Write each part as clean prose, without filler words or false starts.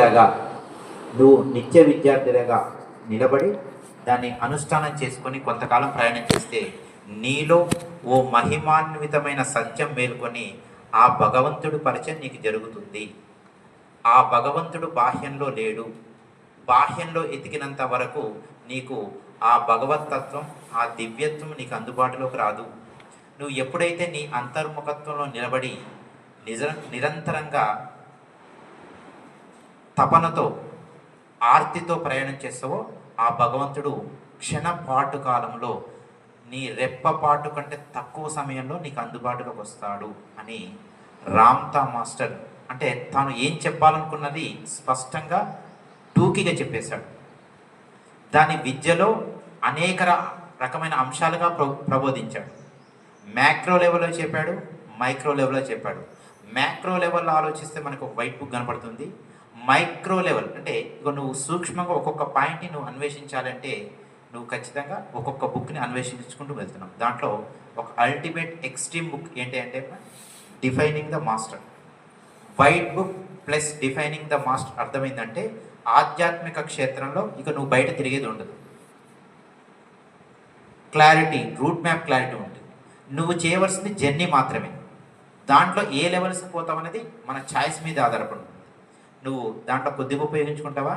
లాగా నువ్వు నిత్య విద్యార్థిలాగా నిలబడి దాన్ని అనుష్ఠానం చేసుకొని కొంతకాలం ప్రయాణం చేస్తే నీలో ఓ మహిమాన్వితమైన సత్యం మేల్కొని ఆ భగవంతుడు పరిచయం నీకు జరుగుతుంది. ఆ భగవంతుడు బాహ్యంలో లేడు. బాహ్యంలో ఎతికినంత వరకు నీకు ఆ భగవతత్వం, ఆ దివ్యత్వం నీకు అందుబాటులోకి రాదు. నువ్వు ఎప్పుడైతే నీ అంతర్ముఖత్వంలో నిలబడి నిరంతరంగా తపనతో, ఆర్తితో ప్రయాణం చేస్తావో ఆ భగవంతుడు క్షణపాటు కాలంలో నీ రెప్పపాటు కంటే తక్కువ సమయంలో నీకు అందుబాటులోకి వస్తాడు అని రామ్తా మాస్టర్ అంటే తాను ఏం చెప్పాలనుకున్నది స్పష్టంగా టూకీగా చెప్పేశాడు. దాని విద్యలో అనేక రకమైన అంశాలుగా ప్రబోధించాడు. మ్యాక్రో లెవెల్లో చెప్పాడు, మైక్రో లెవెల్లో చెప్పాడు. మ్యాక్రో లెవెల్లో ఆలోచిస్తే మనకు ఒక వైట్ బుక్ కనపడుతుంది. మైక్రో లెవెల్ అంటే ఇక నువ్వు సూక్ష్మంగా ఒక్కొక్క పాయింట్ని నువ్వు అన్వేషించాలంటే నువ్వు ఖచ్చితంగా ఒక్కొక్క బుక్ని అన్వేషించుకుంటూ వెళ్తున్నావు. దాంట్లో ఒక అల్టిమేట్ ఎక్స్ట్రీమ్ బుక్ ఏంటి అంటే defining the master. White book plus defining the master అర్థమైందంటే ఆధ్యాత్మిక క్షేత్రంలో ఇక నువ్వు బయట తిరిగేది ఉండదు. క్లారిటీ, రూట్ మ్యాప్ క్లారిటీ ఉంటుంది. నువ్వు చేయవలసింది జర్నీ మాత్రమే. దాంట్లో ఏ లెవెల్స్కి పోతావు అనేది మన ఛాయిస్ మీద ఆధారపడి ఉంటుంది. నువ్వు దాంట్లో కొద్దిగా ఉపయోగించుకుంటావా,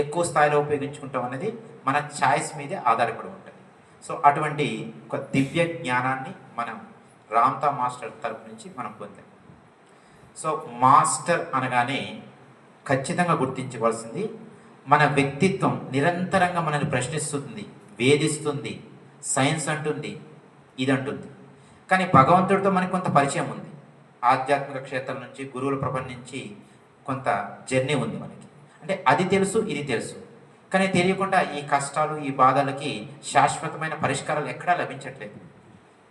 ఎక్కువ స్థాయిలో ఉపయోగించుకుంటావు అనేది మన ఛాయిస్ మీదే ఆధారపడి ఉంటుంది. సో అటువంటి ఒక దివ్య జ్ఞానాన్ని మనం రామ్తా మాస్టర్ తరపు నుంచి మనం పొందాం. సో మాస్టర్ అనగానే ఖచ్చితంగా గుర్తించవలసింది మన వ్యక్తిత్వం నిరంతరంగా మనల్ని ప్రశ్నిస్తుంది, వేధిస్తుంది. సైన్స్ అంటుంది, ఇది అంటుంది. కానీ భగవంతుడితో మనకి కొంత పరిచయం ఉంది. ఆధ్యాత్మిక క్షేత్రం నుంచి, గురువుల ప్రపంచం నుంచి కొంత జర్నీ ఉంది మనకి. అంటే అది తెలుసు, ఇది తెలుసు. కానీ తెలియకుండా ఈ కష్టాలు, ఈ బాధలకి శాశ్వతమైన పరిష్కారాలు ఎక్కడా లభించట్లేదు.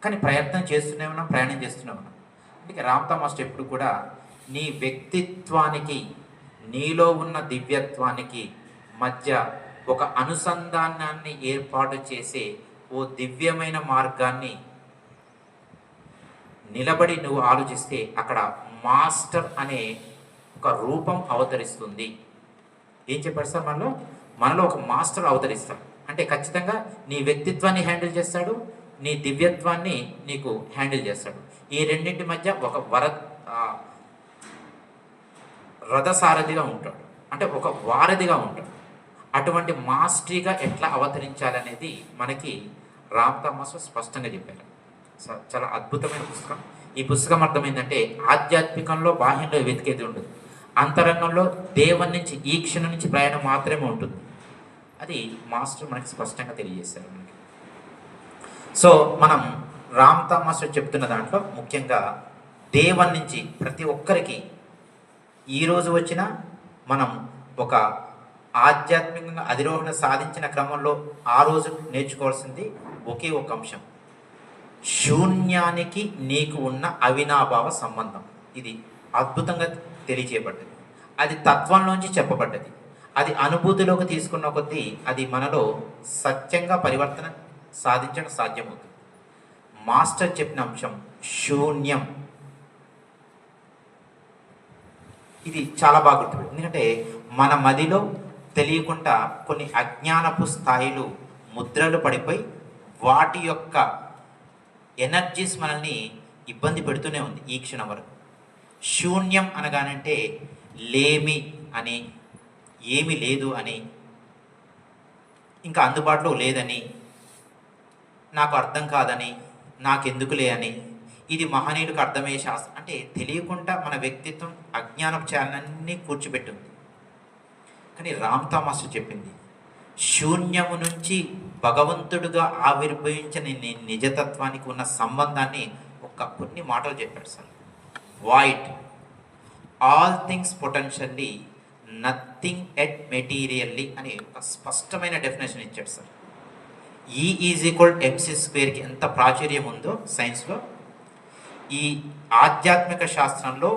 కానీ ప్రయత్నం చేస్తూనే ఉన్నాం, ప్రయాణం చేస్తూనే ఉన్నాం. అందుకే రామ్తా మాస్టర్ ఎప్పుడు కూడా నీ వ్యక్తిత్వానికి, నీలో ఉన్న దివ్యత్వానికి మధ్య ఒక అనుసంధానాన్ని ఏర్పాటు చేసే ఓ దివ్యమైన మార్గాన్ని నిలబడి నువ్వు ఆలోచిస్తే అక్కడ మాస్టర్ అనే ఒక రూపం అవతరిస్తుంది. ఏం చెప్పాడు సార్? మనలో ఒక మాస్టర్ అవతరిస్తాడు. అంటే ఖచ్చితంగా నీ వ్యక్తిత్వాన్ని హ్యాండిల్ చేస్తాడు, నీ దివ్యత్వాన్ని నీకు హ్యాండిల్ చేస్తాడు. ఈ రెండింటి మధ్య ఒక రథసారథిగా ఉంటాడు, అంటే ఒక వారధిగా ఉంటాడు. అటువంటి మాస్టరీగా ఎట్లా అవతరించాలనేది మనకి రామ్తా మాస్టర్ స్పష్టంగా చెప్పారు. చాలా అద్భుతమైన పుస్తకం. ఈ పుస్తకం అర్థమైందంటే ఆధ్యాత్మికంలో బాహ్యంలో వెతికేది ఉండదు, అంతరంగంలో దేవుని నుంచి, ఈ క్షణం నుంచి ప్రయాణం మాత్రమే ఉంటుంది. అది మాస్టర్ మనకి స్పష్టంగా తెలియజేశారు మనకి. సో మనం రామ్తా మాస్టర్ చెప్తున్న దాంట్లో ముఖ్యంగా దేవుని నుంచి ప్రతి ఒక్కరికి ఈరోజు వచ్చిన మనం ఒక ఆధ్యాత్మికంగా అధిరోహణ సాధించిన క్రమంలో ఆ రోజు నేర్చుకోవాల్సింది ఒకే ఒక అంశం: శూన్యానికి నీకు ఉన్న అవినాభావ సంబంధం. ఇది అద్భుతంగా తెలియచేయబడ్డది. అది తత్వంలోంచి చెప్పబడ్డది. అది అనుభూతిలోకి తీసుకున్న కొద్దీ అది మనలో సత్యంగా పరివర్తన సాధించడం సాధ్యమవుతుంది. మాస్టర్ చెప్పిన అంశం శూన్యం. ఇది చాలా బాగా గుర్తుపెట్టు. ఎందుకంటే మన మదిలో తెలియకుండా కొన్ని అజ్ఞానపు స్థాయిలు ముద్రలు పడిపోయి వాటి యొక్క ఎనర్జీస్ మనల్ని ఇబ్బంది పెడుతూనే ఉంది ఈ క్షణం వరకు. శూన్యం అనగానంటే లేమి అని, ఏమి లేదు అని, ఇంకా అందుబాటులో లేదని, నాకు అర్థం కాదని, నాకెందుకులే అని, ఇది మహనీయులకు అర్థమయ్యే శాస్త్రం అంటే తెలియకుండా మన వ్యక్తిత్వం అజ్ఞానపు ఛానల్ని కూర్చోబెట్టింది. కానీ రామ్తా మాస్టర్ చెప్పింది శూన్యము నుంచి భగవంతుడుగా ఆవిర్భవించిన నీ నిజతత్వానికి ఉన్న సంబంధాన్ని కొన్ని మాటలు చెప్పాడు sir. Void all things potentially, nothing at materially అని ఒక స్పష్టమైన డెఫినేషన్ ఇచ్చాడు సార్. E=mc² ఎంత ప్రాచుర్యం ఉందో సైన్స్లో, ఈ ఆధ్యాత్మిక శాస్త్రంలో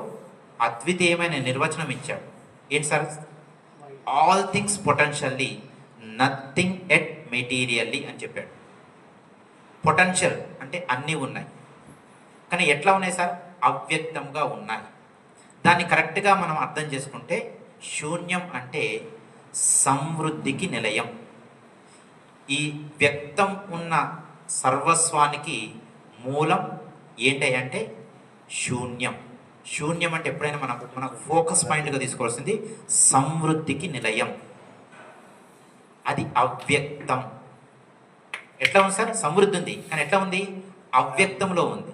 అద్వితీయమైన నిర్వచనం ఇచ్చాడు. ఏంటి sir? All things potentially, nothing at materially అని చెప్పాడు. పొటెన్షియల్ అంటే అన్నీ ఉన్నాయి, కానీ ఎట్లా ఉన్నాయి సార్? అవ్యక్తంగా ఉన్నాయి. దాన్ని కరెక్ట్గా మనం అర్థం చేసుకుంటే శూన్యం అంటే సమృద్ధికి నిలయం. ఈ వ్యక్తం ఉన్న సర్వస్వానికి మూలం ఏంటంటే శూన్యం. శూన్యం అంటే ఎప్పుడైనా మనకు ఫోకస్ పాయింట్గా తీసుకోవాల్సింది సమృద్ధికి నిలయం. అది అవ్యక్తం. ఎట్లా ఉంది సార్? సమృద్ధి ఉంది, కానీ ఎట్లా ఉంది? అవ్యక్తంలో ఉంది.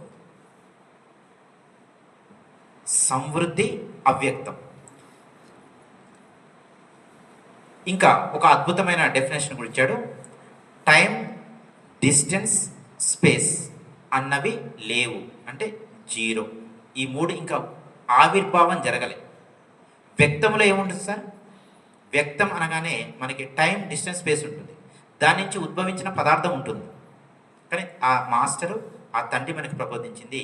సమృద్ధి అవ్యక్తం. ఇంకా ఒక అద్భుతమైన డెఫినేషన్ కూడా ఇచ్చాడు. టైం, డిస్టెన్స్, స్పేస్ అన్నవి లేవు అంటే జీరో. ఈ మూడు ఇంకా ఆవిర్భావం జరగలే. వ్యక్తంలో ఏముంటుంది సార్? వ్యక్తం అనగానే మనకి టైం, డిస్టెన్స్, స్పేస్ ఉంటుంది. దాని నుంచి ఉద్భవించిన పదార్థం ఉంటుంది. కానీ ఆ మాస్టరు, ఆ తండ్రి మనకి ప్రబోధించింది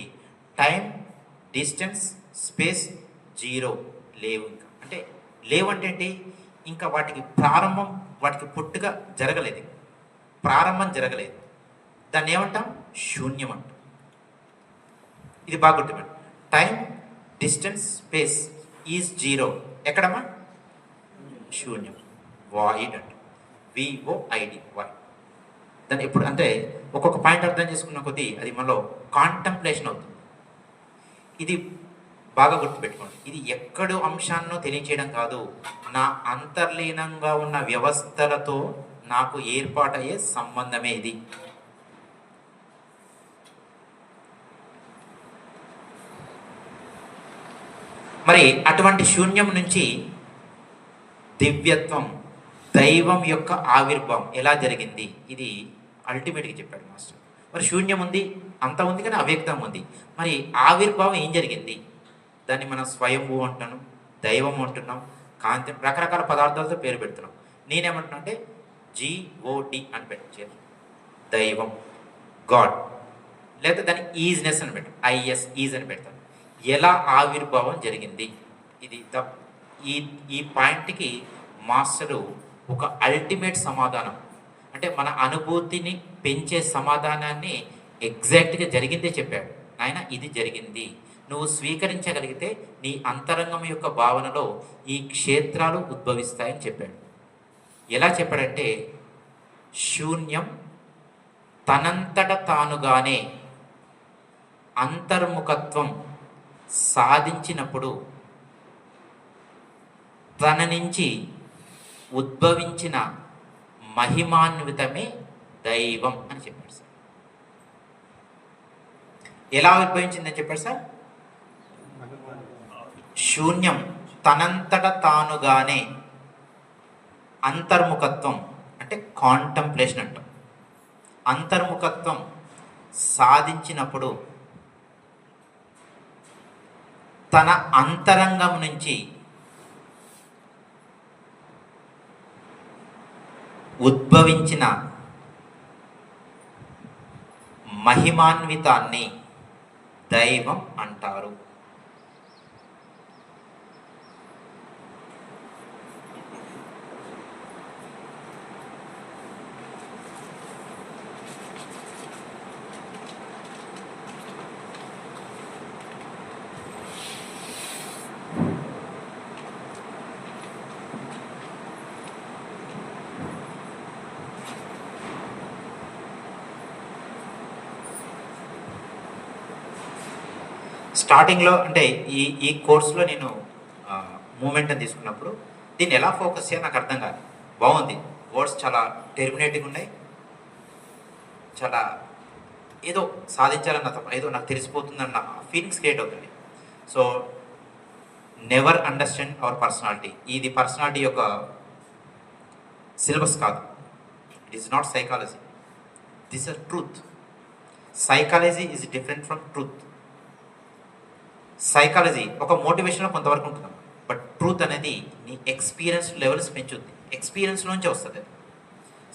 టైం, డిస్టెన్స్, స్పేస్ జీరో, లేవు. ఇంకా అంటే లేవు అంటే ఏంటి? ఇంకా వాటికి ప్రారంభం, వాటికి పుట్టుక జరగలేదు, ప్రారంభం జరగలేదు. దాన్ని ఏమంటాం? శూన్యం అంటాం. ఇది బాగా గుర్తుపెట్టు. Time, distance, space is zero. ఎక్కడమ్మా? శూన్యం, వాయిడ్ అంట. VOID, void. దాన్ని ఎప్పుడు అంటే ఒక్కొక్క పాయింట్ అర్థం చేసుకున్న కొద్దీ అది మనలో కాంటంప్లేషన్ అవుతుంది. ఇది బాగా గుర్తుపెట్టుకోండి. ఇది ఎక్కడో అంశాన్నో తెలియచేయడం కాదు, నా అంతర్లీనంగా ఉన్న వ్యవస్థలతో నాకు ఏర్పాటయ్యే సంబంధమే ఇది. మరి అటువంటి శూన్యం నుంచి దివ్యత్వం, దైవం యొక్క ఆవిర్భావం ఎలా జరిగింది, ఇది అల్టిమేట్గా చెప్పాడు మాస్టర్. మరి శూన్యం ఉంది, అంత ఉంది, కానీ అవ్యక్తం ఉంది. మరి ఆవిర్భావం ఏం జరిగింది? దాన్ని మనం స్వయంభూ అంటున్నాం, దైవం అంటున్నాం, కాంతి, రకరకాల పదార్థాలతో పేరు పెడుతున్నాం. నేనేమంటున్నా అంటే GOD అని పెట్టాను, దైవం, గాడ్. లేదా దాన్ని ఈజ్నెస్ అని పెట్టాను, IS, ఈజ్ అని పెడతాను. ఎలా ఆవిర్భావం జరిగింది, ఇది ఈ పాయింట్కి మాస్టరు ఒక అల్టిమేట్ సమాధానం, అంటే మన అనుభూతిని పెంచే సమాధానాన్ని ఎగ్జాక్ట్గా జరిగిందే చెప్పాడు. ఆయన ఇది జరిగింది, నువ్వు స్వీకరించగలిగితే నీ అంతరంగం యొక్క భావనలో ఈ క్షేత్రాలు ఉద్భవిస్తాయని చెప్పాడు. ఎలా చెప్పాడంటే, శూన్యం తనంతట తానుగానే అంతర్ముఖత్వం సాధించినప్పుడు తన నుంచి ఉద్భవించిన మహిమాన్వితమే దైవం అని చెప్పాడు సార్. ఎలా ఉద్భవించిందని చెప్పాడు సార్? శూన్యం తనంతట తానుగానే అంతర్ముఖత్వం అంటే కాంటంప్లేషన్ అంటాం. అంతర్ముఖత్వం సాధించినప్పుడు తన అంతరంగం నుంచి ఉద్భవించిన మహిమాన్వితాన్ని దైవం అంటారు. స్టార్టింగ్లో అంటే ఈ కోర్సులో నేను మూమెంట్ అని తీసుకున్నప్పుడు దీన్ని ఎలా ఫోకస్ చేయాలి నాకు అర్థం కాదు. బాగుంది, వర్డ్స్ చాలా టెర్మినేటింగ్ ఉన్నాయి, చాలా ఏదో సాధించాలన్న తప్ప ఏదో నాకు తెలిసిపోతుందన్న ఫీలింగ్స్ క్రియేట్ అవుతుంది. So never understand our personality. ఇది పర్సనాలిటీ యొక్క సిలబస్ కాదు. It is not psychology, this is truth. Psychology is different from truth. Psychology ఒక మోటివేషన్లో కొంతవరకు ఉంటుంది, బట్ ట్రూత్ అనేది నీ ఎక్స్పీరియన్స్ లెవెల్స్ పెంచుద్ది, ఎక్స్పీరియన్స్ నుంచి వస్తుంది.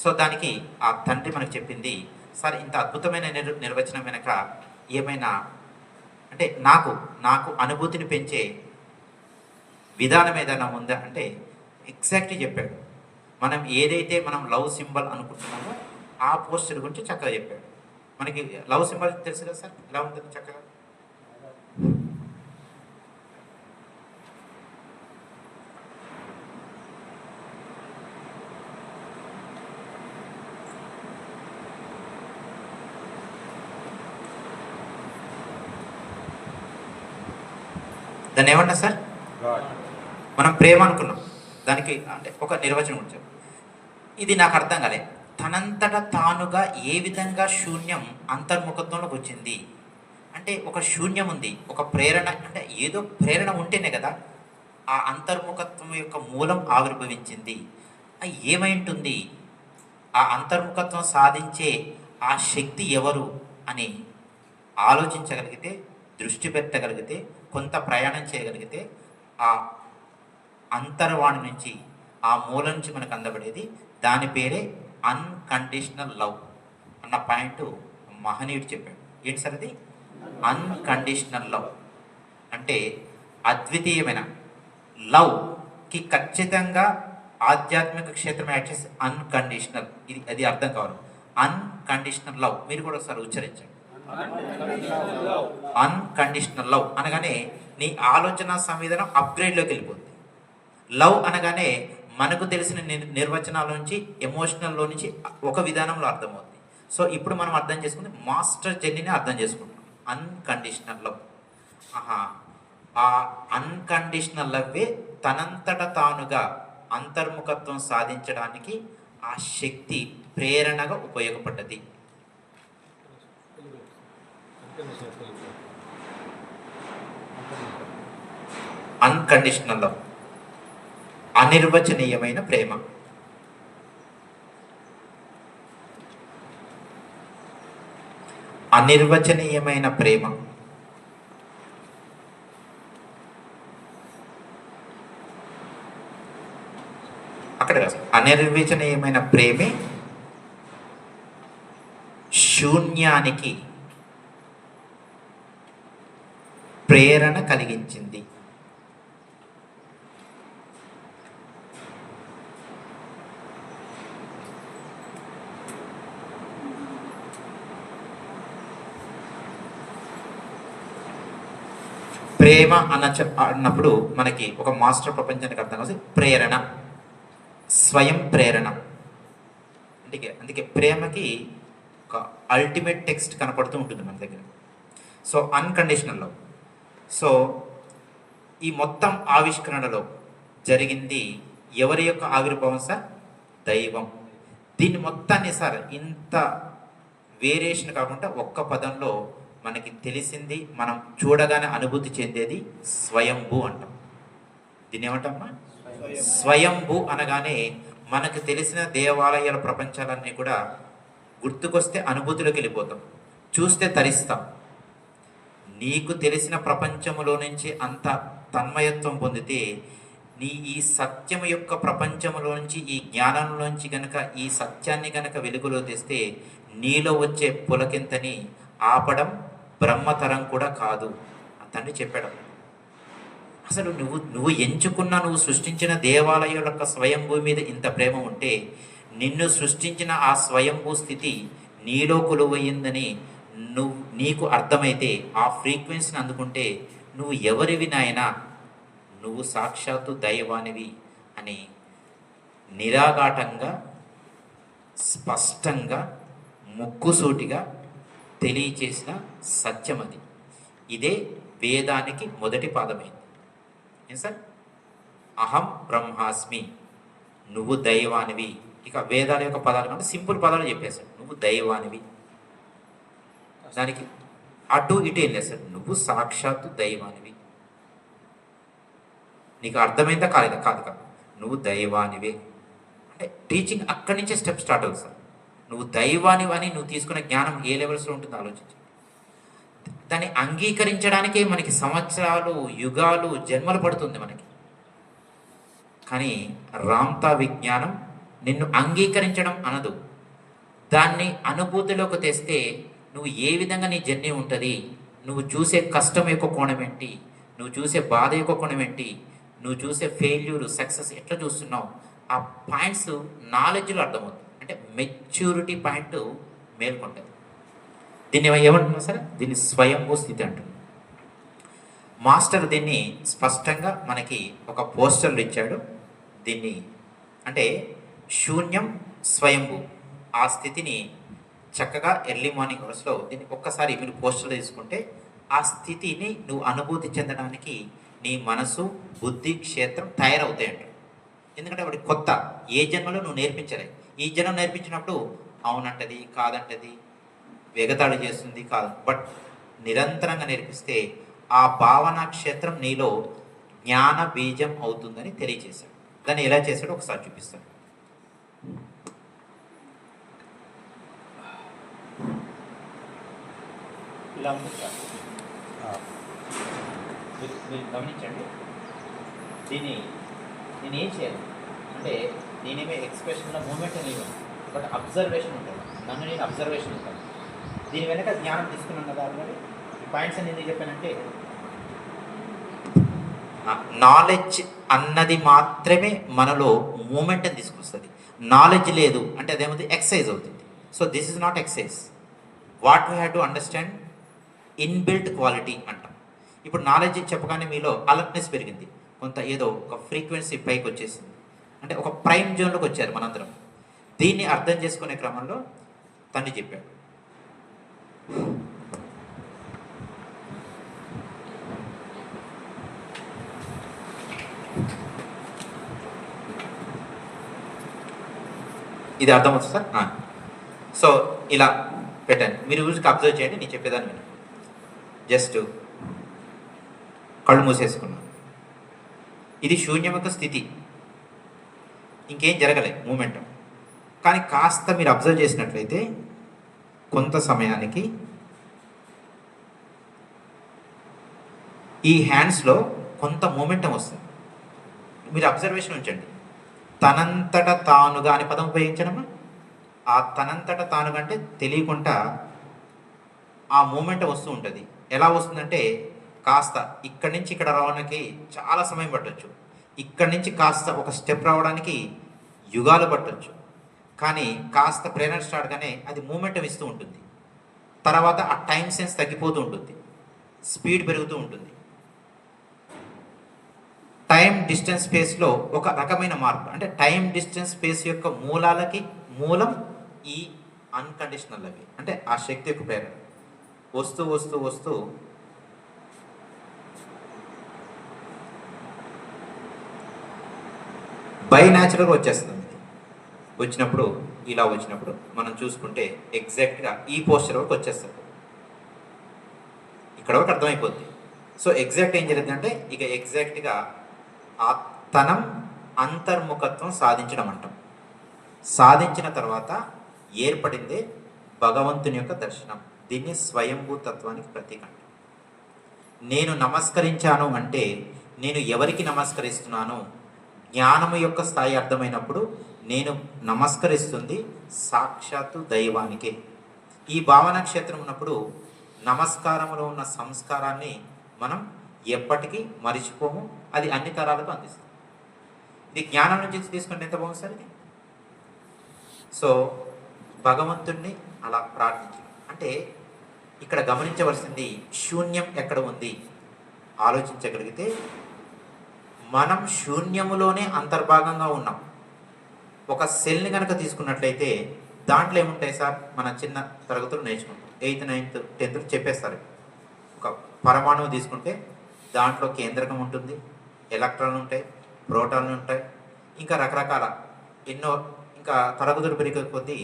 సో దానికి ఆ తండ్రి మనకు చెప్పింది, సార్ ఇంత అద్భుతమైన నిర్వచనం వెనక ఏమైనా అంటే నాకు అనుభూతిని పెంచే విధానం ఏదైనా ఉందా అంటే ఎగ్జాక్ట్లీ చెప్పాడు. మనం ఏదైతే మనం లవ్ సింబల్ అనుకుంటున్నామో ఆ పోస్టర్ గురించి చక్కగా చెప్పాడు. మనకి లవ్ సింబల్ తెలుసు కదా సార్, ఎలా ఉంటుంది చక్కగా. దాన్ని ఏమన్నా సార్? మనం ప్రేమ అనుకున్నాం, దానికి అంటే ఒక నిర్వచనం ఉంచాం. ఇది నాకు అర్థం కాలే. తనంతట తానుగా ఏ విధంగా శూన్యం అంతర్ముఖత్వంలోకి వచ్చింది అంటే, ఒక శూన్యం ఉంది, ఒక ప్రేరణ, అంటే ఏదో ప్రేరణ ఉంటేనే కదా ఆ అంతర్ముఖత్వం యొక్క మూలం ఆవిర్భవించింది. ఏమై ఉంటుంది? ఆ అంతర్ముఖత్వం సాధించే ఆ శక్తి ఎవరు అని ఆలోచించగలిగితే, దృష్టి పెట్టగలిగితే, కొంత ప్రయాణం చేయగలిగితే ఆ అంతర్వాణి నుంచి, ఆ మూలం నుంచి మనకు అందబడేది, దాని పేరే అన్కండిషనల్ లవ్ అన్న పాయింట్ మహనీయుడు చెప్పాడు. ఏంటి సార్ అది? అన్కండిషనల్ లవ్ అంటే అద్వితీయమైన లవ్కి ఖచ్చితంగా ఆధ్యాత్మిక క్షేత్రం యాక్సెస్ అన్కండిషనల్. అది అర్థం కావాలి. అన్కండిషనల్ లవ్ మీరు కూడా ఒకసారి ఉచ్చరించండి. అన్కండిషనల్ లవ్ అనగానే నీ ఆలోచన సంవిధానం అప్గ్రేడ్లోకి వెళ్ళిపోతుంది. లవ్ అనగానే మనకు తెలిసిన నిర్వచనాల నుంచి, ఎమోషనల్లో నుంచి ఒక విధానంలో అర్థమవుతుంది. సో ఇప్పుడు మనం అర్థం చేసుకుంటే మాస్టర్ జర్నీని అర్థం చేసుకుంటాం. Unconditional love. ఆ అన్కండిషనల్ లవ్వే తనంతట తానుగా అంతర్ముఖత్వం సాధించడానికి ఆ శక్తి ప్రేరణగా ఉపయోగపడ్డది. అన్కండిషనల్ లవ్, అనిర్వచనీయమైన ప్రేమ. అనిర్వచనీయమైన ప్రేమ. అక్కడ అనిర్వచనీయమైన ప్రేమే శూన్యానికి ప్రేరణ కలిగించింది. ప్రేమ అన్నప్పుడు మనకి ఒక మాస్టర్ ప్రపంచానికి అర్థం కాదు. ప్రేరణ, స్వయం ప్రేరణ. అందుకే ప్రేమకి ఒక అల్టిమేట్ టెక్స్ట్ కనపడుతూ ఉంటుంది మన దగ్గర. So unconditional love. సో ఈ మొత్తం ఆవిష్కరణలో జరిగింది ఎవరి యొక్క ఆవిర్భావం సార్? దైవం. దీన్ని మొత్తాన్ని సార్ ఇంత వేరియేషన్ కాకుండా ఒక్క పదంలో మనకి తెలిసింది, మనం చూడగానే అనుభూతి చెందేది స్వయంభూ అంటాం. దీన్ని ఏమంటామా? స్వయంభూ అనగానే మనకు తెలిసిన దేవాలయాల ప్రపంచాలన్నీ కూడా గుర్తుకొస్తే అనుభూతిలోకి వెళ్ళిపోతాం, చూస్తే తరిస్తాం. నీకు తెలిసిన ప్రపంచములో నుంచి అంత తన్మయత్వం పొందితే, నీ ఈ సత్యం యొక్క ప్రపంచంలో నుంచి, ఈ జ్ఞానంలోంచి గనక ఈ సత్యాన్ని గనక వెలుగులో తెస్తే, నీలో వచ్చే పులకింతని ఆపడం బ్రహ్మతరం కూడా కాదు తండ్రి చెప్పాడు. అసలు నువ్వు ఎంచుకున్న, నువ్వు సృష్టించిన దేవాలయం యొక్క స్వయంభూ మీద ఇంత ప్రేమ ఉంటే, నిన్ను సృష్టించిన ఆ స్వయంభూ స్థితి నీలో కొలువయ్యిందని నీకు అర్థమైతే, ఆ ఫ్రీక్వెన్సీని అందుకుంటే, నువ్వు ఎవరివి నాయనా, నువ్వు సాక్షాత్తు దైవానివి అని నిరాఘాటంగా, స్పష్టంగా, ముక్కుసూటిగా తెలియచేసిన సత్యం అది. ఇదే వేదానికి మొదటి పాదమైంది. ఏం సార్? అహం బ్రహ్మాస్మి, నువ్వు దైవానివి. ఇక వేదాల యొక్క పదాలు అంటే సింపుల్ పదాలు చెప్పేశాడు. నువ్వు దైవానివి, దానికి అటు ఇటు ఏం లేదు సార్. నువ్వు సాక్షాత్తు దైవానివి. నీకు అర్థమైందా కాలేదా? కాదు కాదు, నువ్వు దైవానివే అంటే టీచింగ్ అక్కడి నుంచే స్టెప్ స్టార్ట్ అవుతుంది సార్. నువ్వు దైవానివి అని నువ్వు తీసుకునే జ్ఞానం ఏ లెవెల్స్లో ఉంటుందో ఆలోచించు. దాన్ని అంగీకరించడానికే మనకి సంవత్సరాలు, యుగాలు, జన్మలు పడుతుంది మనకి. కానీ రామ్తా విజ్ఞానం నిన్ను అంగీకరించడం అనదు. దాన్ని అనుభూతిలోకి తెస్తే నువ్వు ఏ విధంగా నీ జర్నీ ఉంటుంది, నువ్వు చూసే కష్టం యొక్క కోణం ఏంటి, నువ్వు చూసే బాధ యొక్క కోణం ఏంటి, నువ్వు చూసే ఫెయిల్యూర్, సక్సెస్ ఎట్లా చూస్తున్నావు, ఆ పాయింట్స్ నాలెడ్జ్లో అర్థమవుతుంది. అంటే మెచ్యూరిటీ పాయింట్ మేల్కొంటుంది. దీన్ని ఏమంటున్నావు సరే? దీన్ని స్వయంభూ స్థితి అంటుంది. మాస్టర్ దీన్ని స్పష్టంగా మనకి ఒక పోస్టర్లు ఇచ్చాడు. దీన్ని అంటే శూన్యం స్వయంభూ, ఆ స్థితిని చక్కగా ఎర్లీ మార్నింగ్ అవర్స్లో దీన్ని ఒక్కసారి మీరు పోస్టర్లు తీసుకుంటే, ఆ స్థితిని నువ్వు అనుభూతి చెందడానికి నీ మనసు, బుద్ధి, క్షేత్రం తయారవుతాయి అంట. ఎందుకంటే వాడి కొత్త, ఏ జన్మలో నువ్వు నేర్పించలే. ఈ జన్మ నేర్పించినప్పుడు అవునంటది, కాదంటది, వెగతాళి చేస్తుంది, కాదు. బట్ నిరంతరంగా నేర్పిస్తే ఆ భావన క్షేత్రం నీలో జ్ఞాన బీజం అవుతుందని తెలియజేశాడు. దాన్ని ఎలా చేశాడో ఒకసారి చూపిస్తాను. ఇలా ఉంటుంది సార్, మీరు గమనించండి. దీన్ని నేను ఏం చేయాలి అంటే, నేనేమే ఎక్స్ప్రెషన్లో మూమెంట్ అనేవి, బట్ అబ్జర్వేషన్ ఉంటుంది. నన్ను నేను అబ్జర్వేషన్ ఉంటాను. దీని వెనక జ్ఞానం తీసుకున్నాను కదా ఆల్రెడీ. ఈ పాయింట్స్ అని ఎందుకు చెప్పానంటే, నాలెడ్జ్ అన్నది మాత్రమే మనలో మూమెంట్ని తీసుకొస్తుంది. నాలెడ్జ్ లేదు అంటే అదేమవుతుంది, ఎక్సైజ్ అవుతుంది. So this is not excise. What we have to understand inbuilt quality అంటాం. ఇప్పుడు నాలెడ్జ్ చెప్పగానే మీలో అలర్ట్నెస్ పెరిగింది, కొంత ఏదో ఒక ఫ్రీక్వెన్సీ పైకి వచ్చేసింది, అంటే ఒక ప్రైమ్ జోన్లోకి వచ్చారు మనందరం. దీన్ని అర్థం చేసుకునే క్రమంలో తండ్రి చెప్పాడు, ఇది అర్థమవుతుంది సార్. సో ఇలా పెట్టండి, మీరు యూజ్కి అబ్జర్వ్ చేయండి. నేను చెప్పేదాన్ని మీరు జస్ట్ కళ్ళు మూసేసుకున్నాను. ఇది శూన్యం యొక్క స్థితి, ఇంకేం జరగలే మూమెంట్. కానీ కాస్త మీరు అబ్జర్వ్ చేసినట్లయితే కొంత సమయానికి ఈ హ్యాండ్స్లో కొంత మూమెంటం వస్తుంది. మీరు అబ్జర్వేషన్ ఉంచండి. తనంతట తానుగా అనే పదం ఉపయోగించడమా, ఆ తనంతట తానుగా అంటే తెలియకుండా ఆ మూమెంటం వస్తూ ఉంటుంది. ఎలా వస్తుందంటే, కాస్త ఇక్కడి నుంచి ఇక్కడ రావడానికి చాలా సమయం పట్టవచ్చు, ఇక్కడి నుంచి కాస్త ఒక స్టెప్ రావడానికి యుగాలు పట్టవచ్చు. కానీ కాస్త ప్రేరణ స్టార్ట్గానే అది మూమెంటం ఇస్తూ ఉంటుంది. తర్వాత ఆ టైం సెన్స్ తగ్గిపోతూ ఉంటుంది, స్పీడ్ పెరుగుతూ ఉంటుంది. టైం డిస్టెన్స్ స్పేస్లో ఒక రకమైన మార్పు, అంటే టైం డిస్టెన్స్ స్పేస్ యొక్క మూలాలకి మూలం ఈ అన్కండిషనల్ అవి, అంటే ఆ శక్తి యొక్క ప్రేరణ వస్తూ వస్తూ వస్తూ బై న్యాచురల్గా వచ్చేస్తుంది. వచ్చినప్పుడు ఇలా వచ్చినప్పుడు మనం చూసుకుంటే ఎగ్జాక్ట్గా ఈ పోస్చర్ వరకు వచ్చేస్తుంది. ఇక్కడ వరకు అర్థమైపోద్ది. సో ఎగ్జాక్ట్ ఏం జరిగింది అంటే, ఇక ఎగ్జాక్ట్గా ఆ తనం అంతర్ముఖత్వం సాధించడం అంటాం. సాధించిన తర్వాత ఏర్పడిందే భగవంతుని యొక్క దర్శనం. దీన్ని స్వయంభూ తత్వానికి ప్రతీక అంటాం. నేను నమస్కరించాను అంటే నేను ఎవరికి నమస్కరిస్తున్నాను, జ్ఞానము యొక్క స్థాయి అర్థమైనప్పుడు నేను నమస్కరిస్తుంది సాక్షాత్తు దైవానికే. ఈ భావన క్షేత్రం ఉన్నప్పుడు నమస్కారంలో ఉన్న సంస్కారాన్ని మనం ఎప్పటికీ మరిచిపోము, అది అన్ని తరాలకు అందిస్తుంది. ఇది జ్ఞానం నుంచి తీసుకుంటే ఎంత బాగుంది సార్ ఇది. సో భగవంతుణ్ణి అలా ప్రార్థించడం అంటే, ఇక్కడ గమనించవలసింది శూన్యం ఎక్కడ ఉంది ఆలోచించగలిగితే మనం శూన్యములోనే అంతర్భాగంగా ఉన్నాం. ఒక సెల్ని కనుక తీసుకున్నట్లయితే దాంట్లో ఏముంటాయి సార్, మన చిన్న తరగతులు నేర్చుకుంటాం, 8th 9th 10th చెప్పేస్తారు. ఒక పరమాణువు తీసుకుంటే దాంట్లో కేంద్రకం ఉంటుంది, ఎలక్ట్రాన్లు ఉంటాయి, ప్రోటాన్లు ఉంటాయి, ఇంకా రకరకాల ఎన్నో, ఇంకా తరగతులు పెరిగే కొద్దీ